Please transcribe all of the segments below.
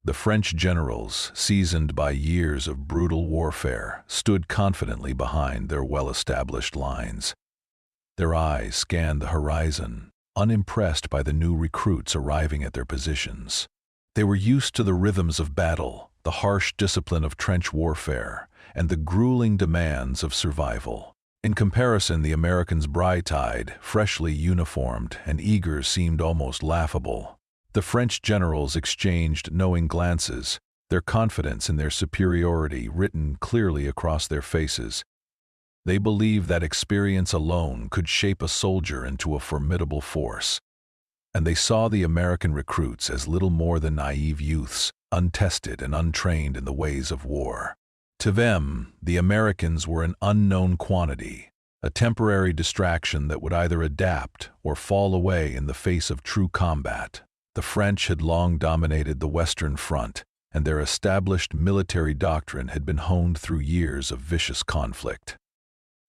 The French generals, seasoned by years of brutal warfare, stood confidently behind their well-established lines. Their eyes scanned the horizon, unimpressed by the new recruits arriving at their positions. They were used to the rhythms of battle, the harsh discipline of trench warfare, and the grueling demands of survival. In comparison, the Americans' bright-eyed, freshly uniformed, and eager seemed almost laughable. The French generals exchanged knowing glances, their confidence in their superiority written clearly across their faces. They believed that experience alone could shape a soldier into a formidable force. And they saw the American recruits as little more than naive youths, untested and untrained in the ways of war. To them, the Americans were an unknown quantity, a temporary distraction that would either adapt or fall away in the face of true combat. The French had long dominated the Western Front, and their established military doctrine had been honed through years of vicious conflict.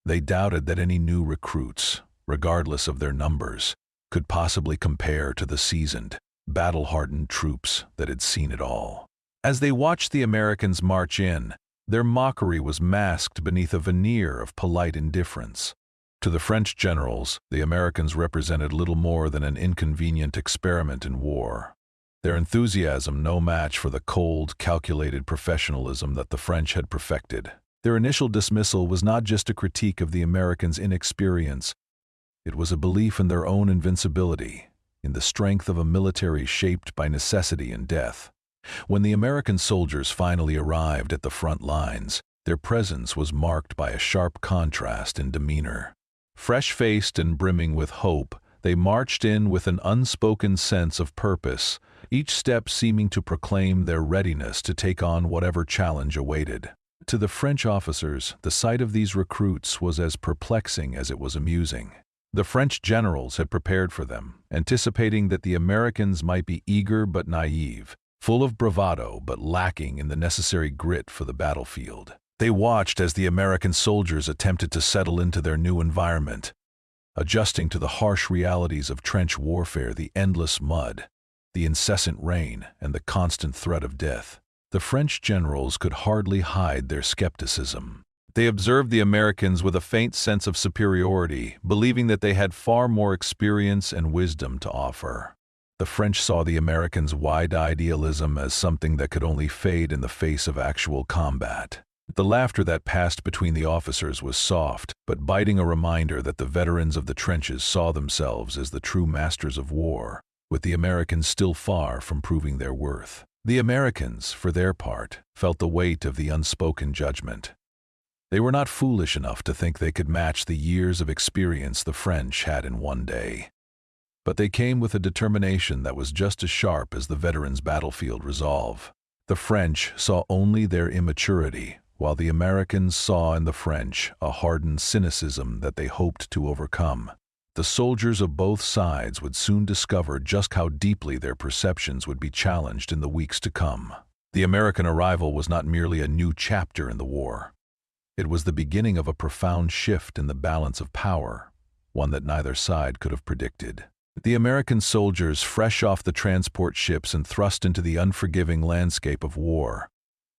They doubted that any new recruits, regardless of their numbers, could possibly compare to the seasoned, battle-hardened troops that had seen it all. As they watched the Americans march in, their mockery was masked beneath a veneer of polite indifference. To the French generals, the Americans represented little more than an inconvenient experiment in war. Their enthusiasm no match for the cold, calculated professionalism that the French had perfected. Their initial dismissal was not just a critique of the Americans' inexperience. It was a belief in their own invincibility, in the strength of a military shaped by necessity and death. When the American soldiers finally arrived at the front lines, their presence was marked by a sharp contrast in demeanor. Fresh-faced and brimming with hope, they marched in with an unspoken sense of purpose, each step seeming to proclaim their readiness to take on whatever challenge awaited. To the French officers, the sight of these recruits was as perplexing as it was amusing. The French generals had prepared for them, anticipating that the Americans might be eager but naive, full of bravado but lacking in the necessary grit for the battlefield. They watched as the American soldiers attempted to settle into their new environment, adjusting to the harsh realities of trench warfare, the endless mud, the incessant rain, and the constant threat of death. The French generals could hardly hide their skepticism. They observed the Americans with a faint sense of superiority, believing that they had far more experience and wisdom to offer. The French saw the Americans' wide-eyed idealism as something that could only fade in the face of actual combat. The laughter that passed between the officers was soft, but biting, a reminder that the veterans of the trenches saw themselves as the true masters of war, with the Americans still far from proving their worth. The Americans, for their part, felt the weight of the unspoken judgment. They were not foolish enough to think they could match the years of experience the French had in one day. But they came with a determination that was just as sharp as the veterans' battlefield resolve. The French saw only their immaturity, while the Americans saw in the French a hardened cynicism that they hoped to overcome. The soldiers of both sides would soon discover just how deeply their perceptions would be challenged in the weeks to come. The American arrival was not merely a new chapter in the war. It was the beginning of a profound shift in the balance of power, one that neither side could have predicted. The American soldiers, fresh off the transport ships and thrust into the unforgiving landscape of war,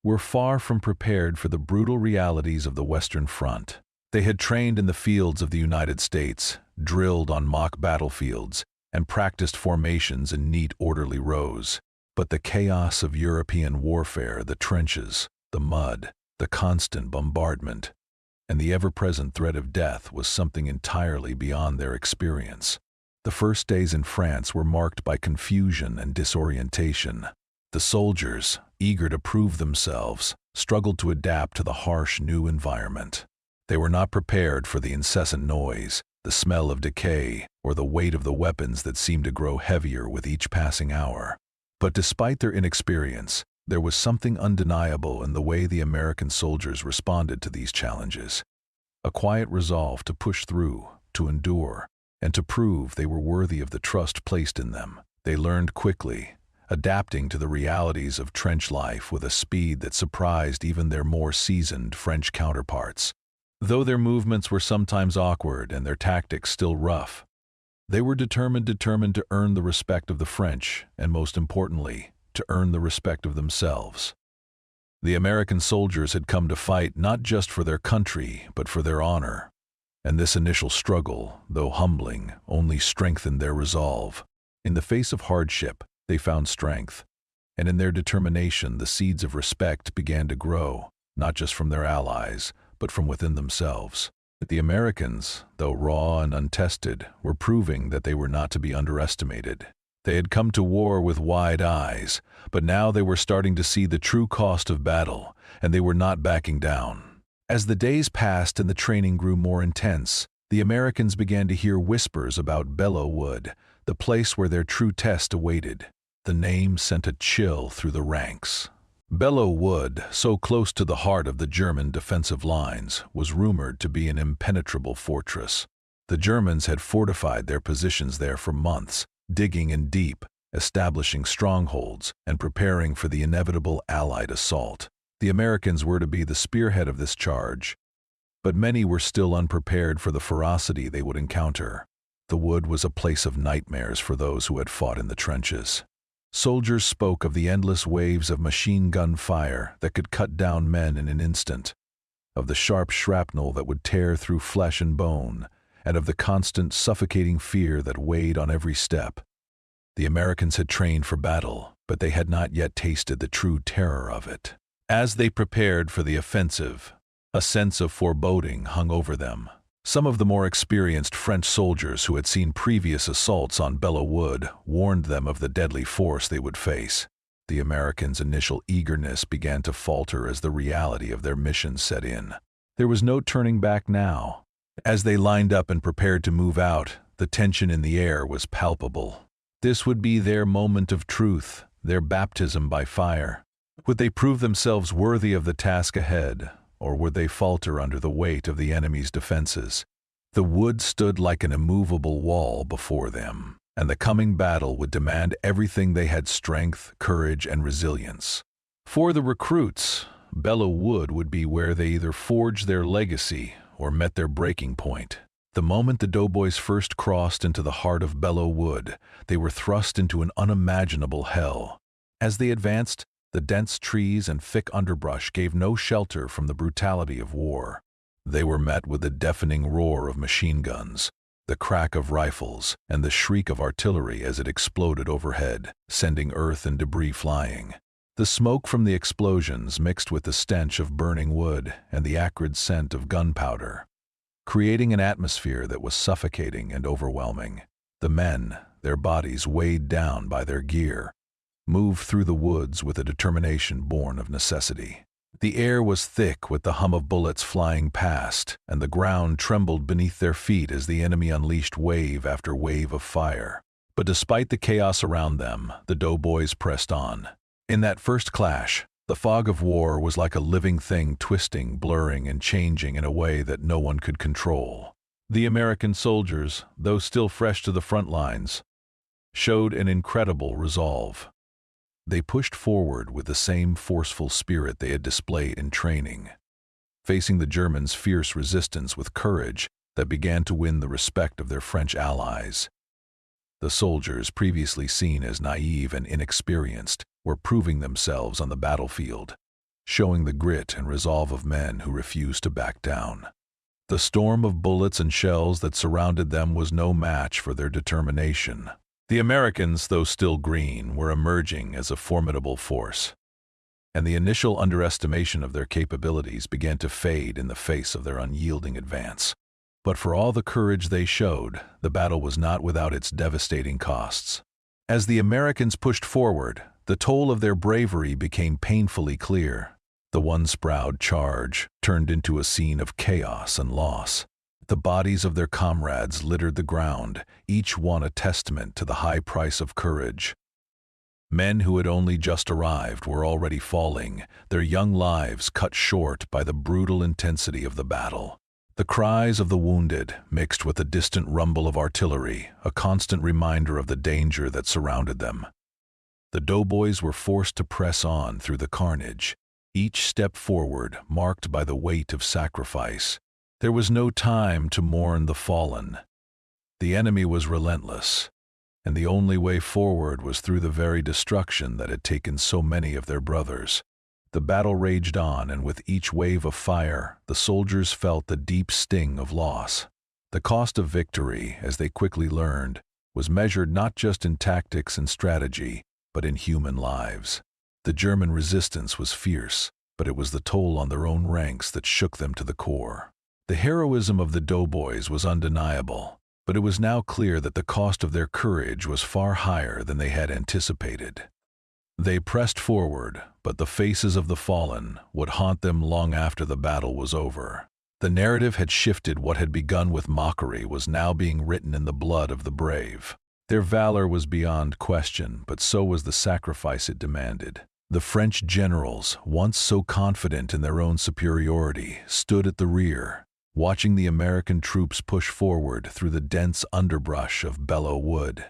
were far from prepared for the brutal realities of the Western Front. They had trained in the fields of the United States, drilled on mock battlefields, and practiced formations in neat, orderly rows. But the chaos of European warfare, the trenches, the mud, the constant bombardment, and the ever-present threat of death was something entirely beyond their experience. The first days in France were marked by confusion and disorientation. The soldiers, eager to prove themselves, struggled to adapt to the harsh new environment. They were not prepared for the incessant noise, the smell of decay, or the weight of the weapons that seemed to grow heavier with each passing hour. But despite their inexperience, there was something undeniable in the way the American soldiers responded to these challenges. A quiet resolve to push through, to endure, and to prove they were worthy of the trust placed in them. They learned quickly, adapting to the realities of trench life with a speed that surprised even their more seasoned French counterparts. Though their movements were sometimes awkward and their tactics still rough, they were determined to earn the respect of the French and, most importantly, to to earn the respect of themselves. The American soldiers had come to fight not just for their country, but for their honor. And this initial struggle, though humbling, only strengthened their resolve. In the face of hardship, they found strength. And in their determination, the seeds of respect began to grow, not just from their allies, but from within themselves. The Americans, though raw and untested, were proving that they were not to be underestimated. They had come to war with wide eyes, but now they were starting to see the true cost of battle, and they were not backing down. As the days passed and the training grew more intense, the Americans began to hear whispers about Belleau Wood, the place where their true test awaited. The name sent a chill through the ranks. Belleau Wood, so close to the heart of the German defensive lines, was rumored to be an impenetrable fortress. The Germans had fortified their positions there for months, digging in deep, establishing strongholds, and preparing for the inevitable Allied assault. The Americans were to be the spearhead of this charge, but many were still unprepared for the ferocity they would encounter. The wood was a place of nightmares for those who had fought in the trenches. Soldiers spoke of the endless waves of machine gun fire that could cut down men in an instant, of the sharp shrapnel that would tear through flesh and bone, and of the constant suffocating fear that weighed on every step. The Americans had trained for battle, but they had not yet tasted the true terror of it. As they prepared for the offensive, a sense of foreboding hung over them. Some of the more experienced French soldiers who had seen previous assaults on Belleau Wood warned them of the deadly force they would face. The Americans' initial eagerness began to falter as the reality of their mission set in. There was no turning back now. As they lined up and prepared to move out, the tension in the air was palpable. This would be their moment of truth, their baptism by fire. Would they prove themselves worthy of the task ahead, or would they falter under the weight of the enemy's defenses? The wood stood like an immovable wall before them, and the coming battle would demand everything they had: strength, courage, and resilience. For the recruits, Belleau Wood would be where they either forged their legacy or met their breaking point. The moment the Doughboys first crossed into the heart of Belleau Wood, they were thrust into an unimaginable hell. As they advanced, the dense trees and thick underbrush gave no shelter from the brutality of war. They were met with the deafening roar of machine guns, the crack of rifles, and the shriek of artillery as it exploded overhead, sending earth and debris flying. The smoke from the explosions mixed with the stench of burning wood and the acrid scent of gunpowder, creating an atmosphere that was suffocating and overwhelming. The men, their bodies weighed down by their gear, moved through the woods with a determination born of necessity. The air was thick with the hum of bullets flying past, and the ground trembled beneath their feet as the enemy unleashed wave after wave of fire. But despite the chaos around them, the Doughboys pressed on. In that first clash, the fog of war was like a living thing, twisting, blurring, and changing in a way that no one could control. The American soldiers, though still fresh to the front lines, showed an incredible resolve. They pushed forward with the same forceful spirit they had displayed in training, facing the Germans' fierce resistance with courage that began to win the respect of their French allies. The soldiers, previously seen as naive and inexperienced, were proving themselves on the battlefield, showing the grit and resolve of men who refused to back down. The storm of bullets and shells that surrounded them was no match for their determination. The Americans, though still green, were emerging as a formidable force, and the initial underestimation of their capabilities began to fade in the face of their unyielding advance. But for all the courage they showed, the battle was not without its devastating costs. As the Americans pushed forward, the toll of their bravery became painfully clear. The once-proud charge turned into a scene of chaos and loss. The bodies of their comrades littered the ground, each one a testament to the high price of courage. Men who had only just arrived were already falling, their young lives cut short by the brutal intensity of the battle. The cries of the wounded, mixed with the distant rumble of artillery, a constant reminder of the danger that surrounded them. The Doughboys were forced to press on through the carnage, each step forward marked by the weight of sacrifice. There was no time to mourn the fallen. The enemy was relentless, and the only way forward was through the very destruction that had taken so many of their brothers. The battle raged on, and with each wave of fire, the soldiers felt the deep sting of loss. The cost of victory, as they quickly learned, was measured not just in tactics and strategy, but in human lives. The German resistance was fierce, but it was the toll on their own ranks that shook them to the core. The heroism of the Doughboys was undeniable, but it was now clear that the cost of their courage was far higher than they had anticipated. They pressed forward, but the faces of the fallen would haunt them long after the battle was over. The narrative had shifted. What had begun with mockery was now being written in the blood of the brave. Their valor was beyond question, but so was the sacrifice it demanded. The French generals, once so confident in their own superiority, stood at the rear, watching the American troops push forward through the dense underbrush of Belleau Wood.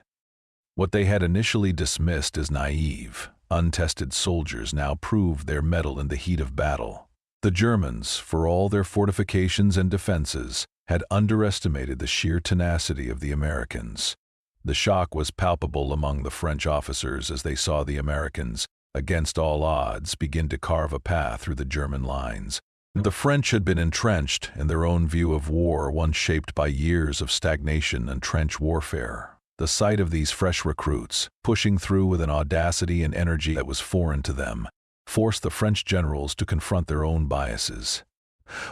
What they had initially dismissed as naive, untested soldiers now proved their mettle in the heat of battle. The Germans, for all their fortifications and defenses, had underestimated the sheer tenacity of the Americans. The shock was palpable among the French officers as they saw the Americans, against all odds, begin to carve a path through the German lines. The French had been entrenched in their own view of war, one shaped by years of stagnation and trench warfare. The sight of these fresh recruits, pushing through with an audacity and energy that was foreign to them, forced the French generals to confront their own biases.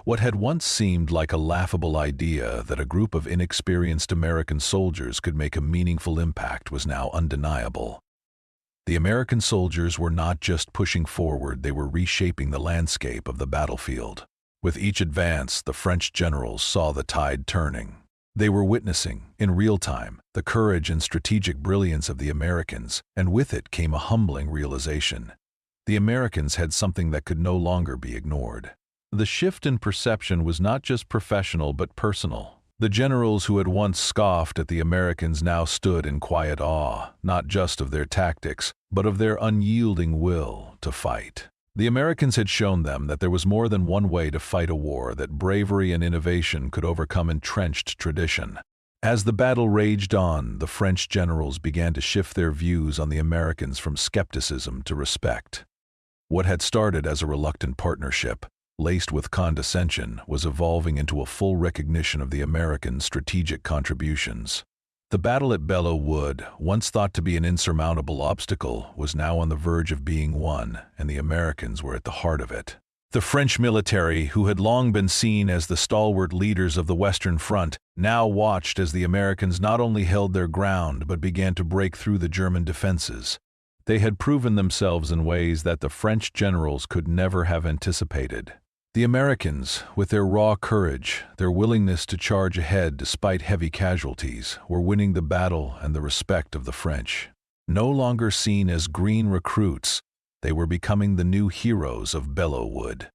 What had once seemed like a laughable idea, that a group of inexperienced American soldiers could make a meaningful impact, was now undeniable. The American soldiers were not just pushing forward, they were reshaping the landscape of the battlefield. With each advance, the French generals saw the tide turning. They were witnessing, in real time, the courage and strategic brilliance of the Americans, and with it came a humbling realization. The Americans had something that could no longer be ignored. The shift in perception was not just professional but personal. The generals who had once scoffed at the Americans now stood in quiet awe, not just of their tactics, but of their unyielding will to fight. The Americans had shown them that there was more than one way to fight a war, that bravery and innovation could overcome entrenched tradition. As the battle raged on, the French generals began to shift their views on the Americans from skepticism to respect. What had started as a reluctant partnership, laced with condescension, was evolving into a full recognition of the Americans' strategic contributions. The battle at Belleau Wood, once thought to be an insurmountable obstacle, was now on the verge of being won, and the Americans were at the heart of it. The French military, who had long been seen as the stalwart leaders of the Western Front, now watched as the Americans not only held their ground but began to break through the German defenses. They had proven themselves in ways that the French generals could never have anticipated. The Americans, with their raw courage, their willingness to charge ahead despite heavy casualties, were winning the battle and the respect of the French. No longer seen as green recruits, they were becoming the new heroes of Belleau Wood.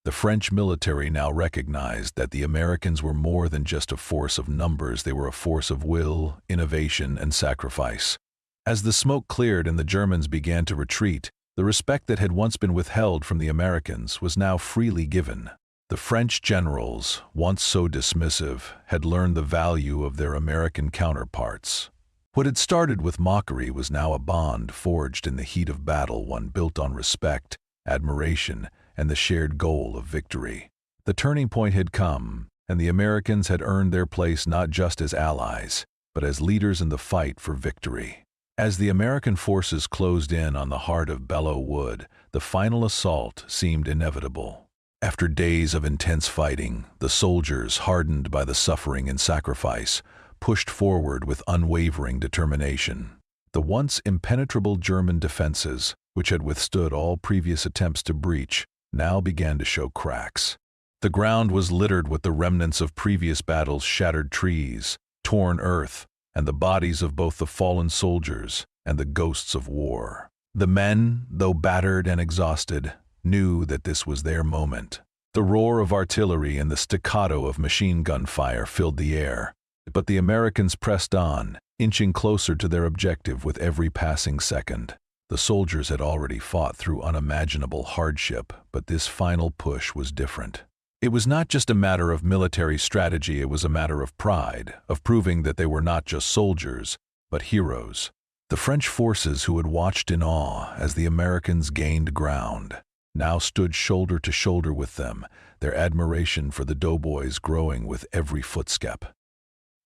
The French military now recognized that the Americans were more than just a force of numbers, they were a force of will, innovation, and sacrifice. As the smoke cleared and the Germans began to retreat, the respect that had once been withheld from the Americans was now freely given. The French generals, once so dismissive, had learned the value of their American counterparts. What had started with mockery was now a bond forged in the heat of battle, one built on respect, admiration, and the shared goal of victory. The turning point had come, and the Americans had earned their place not just as allies, but as leaders in the fight for victory. As the American forces closed in on the heart of Belleau Wood, the final assault seemed inevitable. After days of intense fighting, the soldiers, hardened by the suffering and sacrifice, pushed forward with unwavering determination. The once impenetrable German defenses, which had withstood all previous attempts to breach, now began to show cracks. The ground was littered with the remnants of previous battles, shattered trees, torn earth, and the bodies of both the fallen soldiers and the ghosts of war. The men, though battered and exhausted, knew that this was their moment. The roar of artillery and the staccato of machine gun fire filled the air, but the Americans pressed on, inching closer to their objective with every passing second. The soldiers had already fought through unimaginable hardship, but this final push was different. It was not just a matter of military strategy, it was a matter of pride, of proving that they were not just soldiers, but heroes. The French forces who had watched in awe as the Americans gained ground now stood shoulder to shoulder with them, their admiration for the Doughboys growing with every footstep.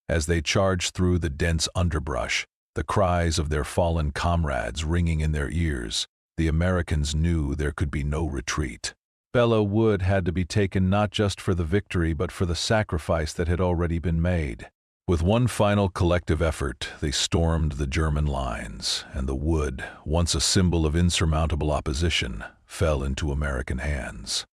As they charged through the dense underbrush, the cries of their fallen comrades ringing in their ears, the Americans knew there could be no retreat. Belleau Wood had to be taken not just for the victory but for the sacrifice that had already been made. With one final collective effort, they stormed the German lines, and the wood, once a symbol of insurmountable opposition, fell into American hands.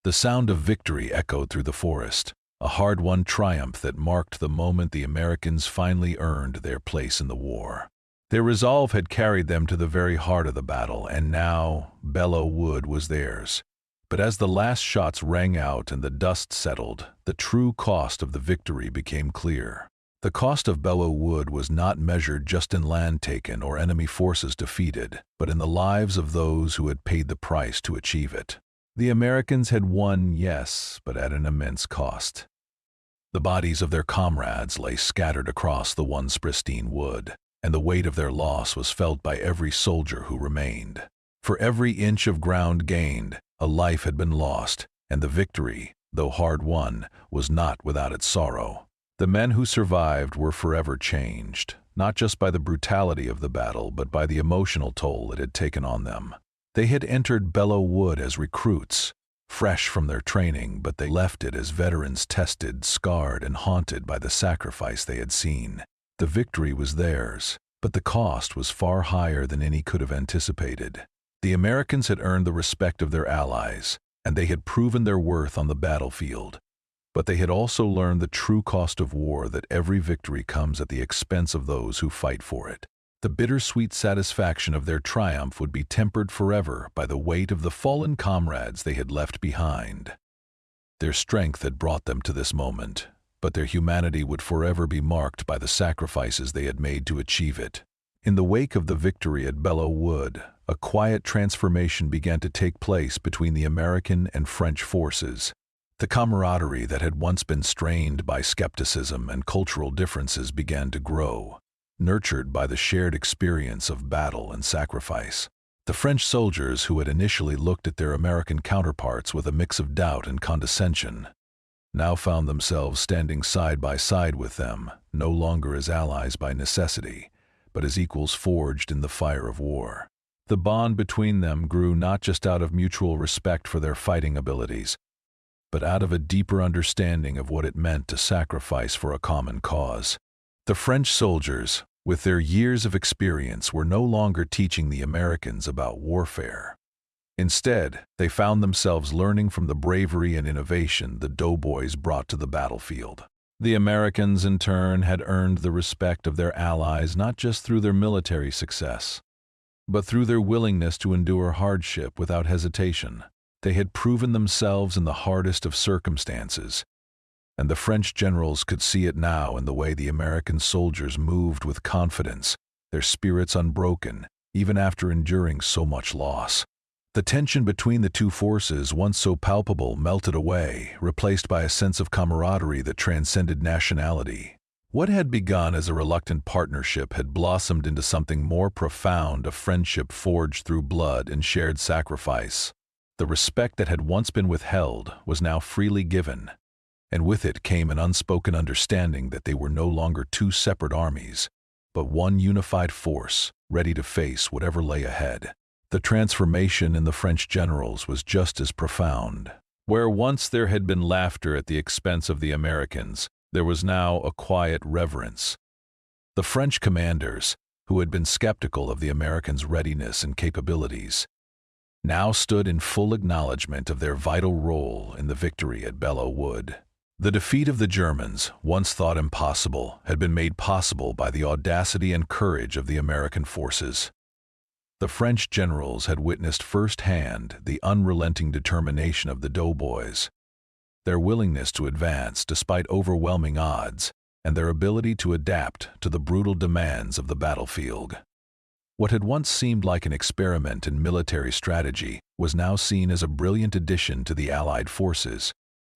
The sound of victory echoed through the forest, a hard-won triumph that marked the moment the Americans finally earned their place in the war. Their resolve had carried them to the very heart of the battle, and now Belleau Wood was theirs. But as the last shots rang out and the dust settled, the true cost of the victory became clear. The cost of Belleau Wood was not measured just in land taken or enemy forces defeated, but in the lives of those who had paid the price to achieve it. The Americans had won, yes, but at an immense cost. The bodies of their comrades lay scattered across the once pristine wood, and the weight of their loss was felt by every soldier who remained. For every inch of ground gained, a life had been lost, and the victory, though hard won, was not without its sorrow. The men who survived were forever changed, not just by the brutality of the battle, but by the emotional toll it had taken on them. They had entered Belleau Wood as recruits, fresh from their training, but they left it as veterans tested, scarred, and haunted by the sacrifice they had seen. The victory was theirs, but the cost was far higher than any could have anticipated. The Americans had earned the respect of their allies, and they had proven their worth on the battlefield. But they had also learned the true cost of war, that every victory comes at the expense of those who fight for it. The bittersweet satisfaction of their triumph would be tempered forever by the weight of the fallen comrades they had left behind. Their strength had brought them to this moment, but their humanity would forever be marked by the sacrifices they had made to achieve it. In the wake of the victory at Belleau Wood, a quiet transformation began to take place between the American and French forces. The camaraderie that had once been strained by skepticism and cultural differences began to grow, nurtured by the shared experience of battle and sacrifice. The French soldiers, who had initially looked at their American counterparts with a mix of doubt and condescension, now found themselves standing side by side with them, no longer as allies by necessity, but as equals forged in the fire of war. The bond between them grew not just out of mutual respect for their fighting abilities, but out of a deeper understanding of what it meant to sacrifice for a common cause. The French soldiers, with their years of experience, were no longer teaching the Americans about warfare. Instead, they found themselves learning from the bravery and innovation the Doughboys brought to the battlefield. The Americans, in turn, had earned the respect of their allies not just through their military success, but through their willingness to endure hardship without hesitation. They had proven themselves in the hardest of circumstances, and the French generals could see it now in the way the American soldiers moved with confidence, their spirits unbroken, even after enduring so much loss. The tension between the two forces, once so palpable, melted away, replaced by a sense of camaraderie that transcended nationality. What had begun as a reluctant partnership had blossomed into something more profound, a friendship forged through blood and shared sacrifice. The respect that had once been withheld was now freely given, and with it came an unspoken understanding that they were no longer two separate armies, but one unified force, ready to face whatever lay ahead. The transformation in the French generals was just as profound. Where once there had been laughter at the expense of the Americans, there was now a quiet reverence. The French commanders, who had been skeptical of the Americans' readiness and capabilities, now stood in full acknowledgement of their vital role in the victory at Belleau Wood. The defeat of the Germans, once thought impossible, had been made possible by the audacity and courage of the American forces. The French generals had witnessed firsthand the unrelenting determination of the Doughboys, their willingness to advance despite overwhelming odds, and their ability to adapt to the brutal demands of the battlefield. What had once seemed like an experiment in military strategy was now seen as a brilliant addition to the Allied forces.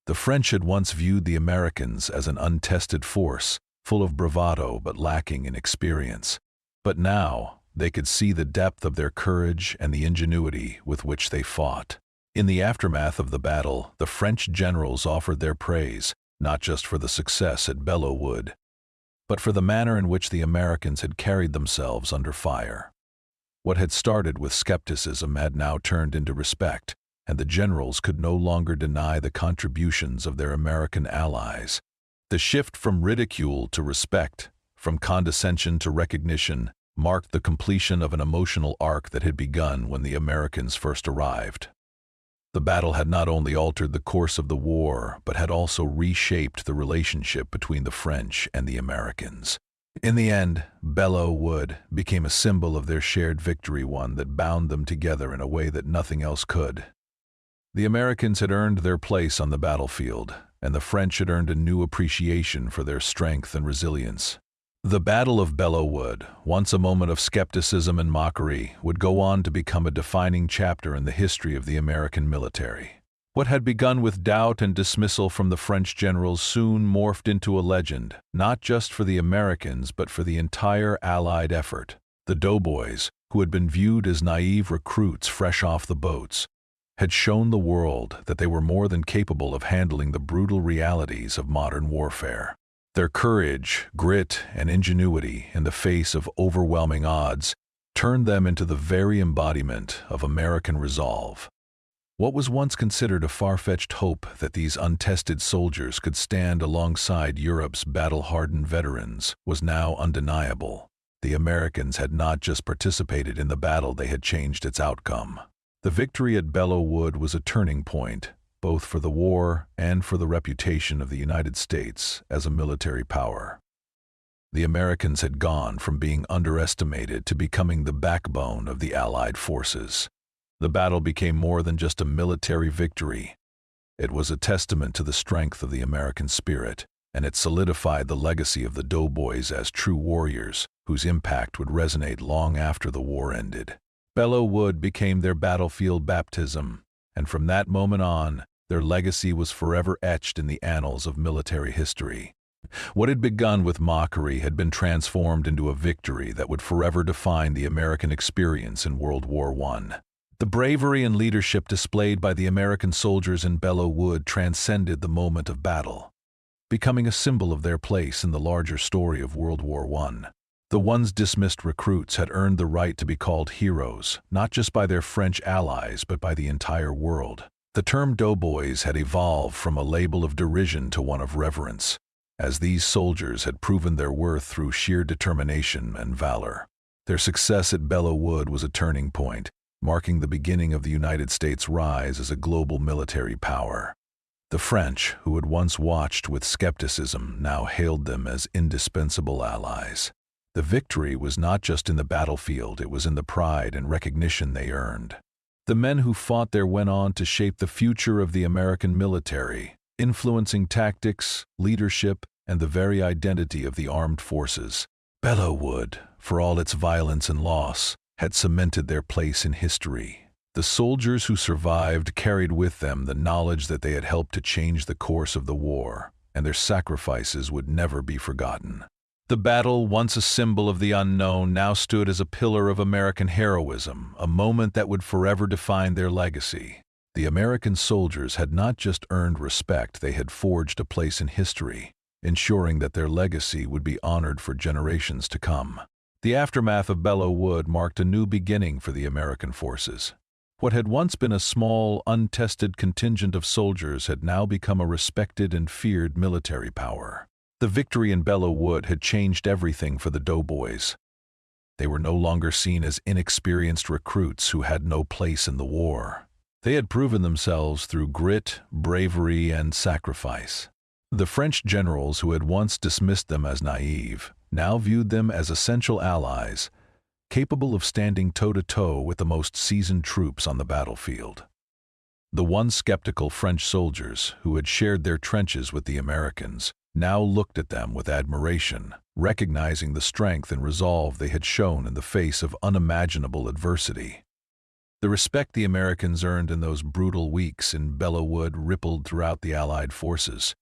The French had once viewed the Americans as an untested force, full of bravado but lacking in experience. But now, they could see the depth of their courage and the ingenuity with which they fought. In the aftermath of the battle, the French generals offered their praise, not just for the success at Belleau Wood, but for the manner in which the Americans had carried themselves under fire. What had started with skepticism had now turned into respect, and the generals could no longer deny the contributions of their American allies. The shift from ridicule to respect, from condescension to recognition, marked the completion of an emotional arc that had begun when the Americans first arrived. The battle had not only altered the course of the war, but had also reshaped the relationship between the French and the Americans. In the end, Belleau Wood became a symbol of their shared victory, one that bound them together in a way that nothing else could. The Americans had earned their place on the battlefield, and the French had earned a new appreciation for their strength and resilience. The Battle of Belleau Wood, once a moment of skepticism and mockery, would go on to become a defining chapter in the history of the American military. What had begun with doubt and dismissal from the French generals soon morphed into a legend, not just for the Americans but for the entire Allied effort. The Doughboys, who had been viewed as naive recruits fresh off the boats, had shown the world that they were more than capable of handling the brutal realities of modern warfare. Their courage, grit, and ingenuity in the face of overwhelming odds turned them into the very embodiment of American resolve. What was once considered a far-fetched hope that these untested soldiers could stand alongside Europe's battle-hardened veterans was now undeniable. The Americans had not just participated in the battle, they had changed its outcome. The victory at Belleau Wood was a turning point, both for the war and for the reputation of the United States as a military power. The Americans had gone from being underestimated to becoming the backbone of the Allied forces. The battle became more than just a military victory. It was a testament to the strength of the American spirit, and it solidified the legacy of the Doughboys as true warriors whose impact would resonate long after the war ended. Belleau Wood became their battlefield baptism, and from that moment on, their legacy was forever etched in the annals of military history. What had begun with mockery had been transformed into a victory that would forever define the American experience in World War I. The bravery and leadership displayed by the American soldiers in Belleau Wood transcended the moment of battle, becoming a symbol of their place in the larger story of World War I. The once dismissed recruits had earned the right to be called heroes, not just by their French allies but by the entire world. The term Doughboys had evolved from a label of derision to one of reverence, as these soldiers had proven their worth through sheer determination and valor. Their success at Belleau Wood was a turning point, marking the beginning of the United States' rise as a global military power. The French, who had once watched with skepticism, now hailed them as indispensable allies. The victory was not just in the battlefield, it was in the pride and recognition they earned. The men who fought there went on to shape the future of the American military, influencing tactics, leadership, and the very identity of the armed forces. Belleau Wood, for all its violence and loss, had cemented their place in history. The soldiers who survived carried with them the knowledge that they had helped to change the course of the war, and their sacrifices would never be forgotten. The battle, once a symbol of the unknown, now stood as a pillar of American heroism, a moment that would forever define their legacy. The American soldiers had not just earned respect, they had forged a place in history, ensuring that their legacy would be honored for generations to come. The aftermath of Belleau Wood marked a new beginning for the American forces. What had once been a small, untested contingent of soldiers had now become a respected and feared military power. The victory in Belleau Wood had changed everything for the Doughboys. They were no longer seen as inexperienced recruits who had no place in the war. They had proven themselves through grit, bravery, and sacrifice. The French generals who had once dismissed them as naive now viewed them as essential allies, capable of standing toe-to-toe with the most seasoned troops on the battlefield. The once skeptical French soldiers, who had shared their trenches with the Americans, now looked at them with admiration, recognizing the strength and resolve they had shown in the face of unimaginable adversity. The respect the Americans earned in those brutal weeks in Belleau Wood rippled throughout the Allied forces.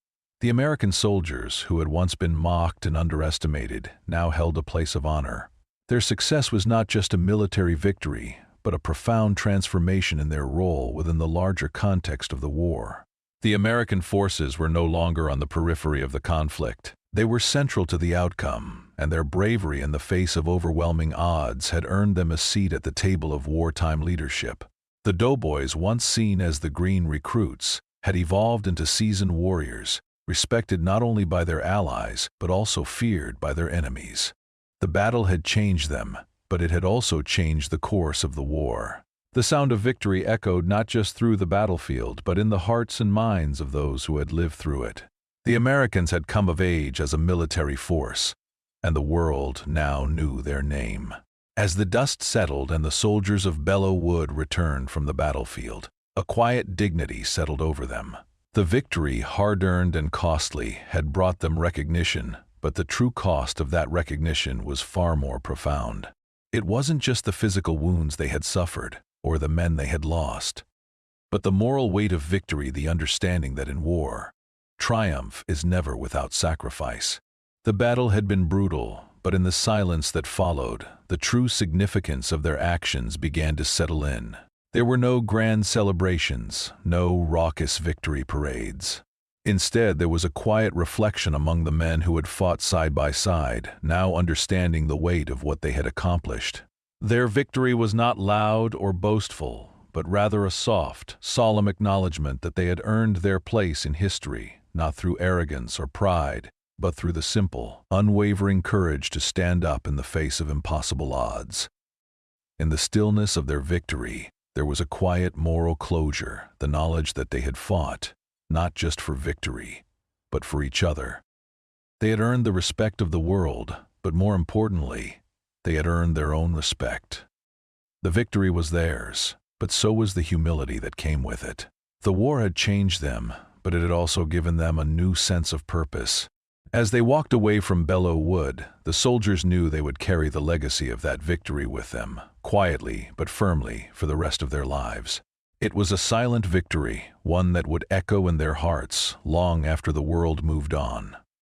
The American soldiers, who had once been mocked and underestimated, now held a place of honor. Their success was not just a military victory, but a profound transformation in their role within the larger context of the war. The American forces were no longer on the periphery of the conflict. They were central to the outcome, and their bravery in the face of overwhelming odds had earned them a seat at the table of wartime leadership. The Doughboys, once seen as the green recruits, had evolved into seasoned warriors, respected not only by their allies but also feared by their enemies. The battle had changed them, but it had also changed the course of the war. The sound of victory echoed not just through the battlefield but in the hearts and minds of those who had lived through it. The Americans had come of age as a military force, and the world now knew their name. As the dust settled and the soldiers of Belleau Wood returned from the battlefield, a quiet dignity settled over them. The victory, hard-earned and costly, had brought them recognition, but the true cost of that recognition was far more profound. It wasn't just the physical wounds they had suffered, or the men they had lost, but the moral weight of victory, the understanding that in war, triumph is never without sacrifice. The battle had been brutal, but in the silence that followed, the true significance of their actions began to settle in. There were no grand celebrations, no raucous victory parades. Instead, there was a quiet reflection among the men who had fought side by side, now understanding the weight of what they had accomplished. Their victory was not loud or boastful, but rather a soft, solemn acknowledgement that they had earned their place in history, not through arrogance or pride, but through the simple, unwavering courage to stand up in the face of impossible odds. In the stillness of their victory, there was a quiet moral closure, the knowledge that they had fought, not just for victory, but for each other. They had earned the respect of the world, but more importantly, they had earned their own respect. The victory was theirs, but so was the humility that came with it. The war had changed them, but it had also given them a new sense of purpose. As they walked away from Belleau Wood, the soldiers knew they would carry the legacy of that victory with them, quietly but firmly, for the rest of their lives. It was a silent victory, one that would echo in their hearts long after the world moved on.